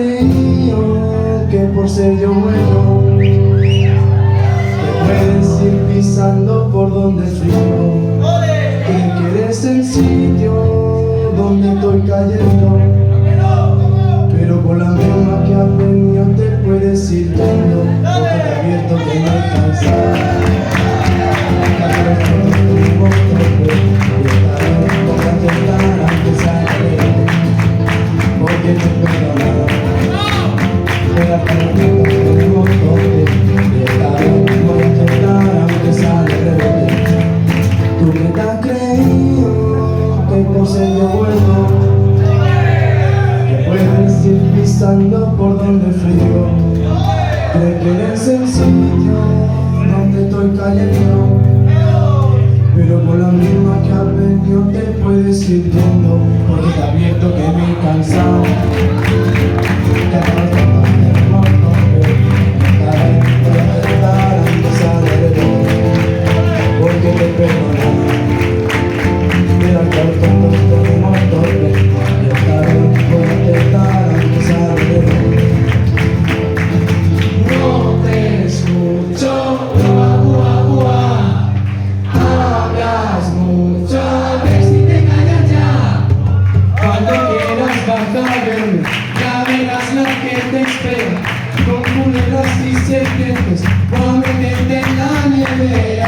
creído que por ser yo bueno te puedes ir pisando por donde es frío? Cree que eres el sitio donde estoy cayendo, pero con la misma que has venido te puedes ir yendo, porque te advierto que no alcanzas. Porque te perdono, voy a perdonar un montón de esta vez voy a intentar aunque sale rebelde. Tú que te has creído que por ser yo bueno que puedes ir pisando por donde frío. Cree que eres el sitio donde estoy cayendo, pero por la misma que has venido te puedes ir yendo, porque te advierto que me he cansado. Porque te perdono, mira que al fondo tenemos doble, y esta vez voy a intentar aunque sea de nuevo. No te escucho, hablas mucho, a ver si te callas ya. Cuando quieras bajar, verme, ya verás la que te espera, con culeras y serpientes, voy a meterte en la nieve.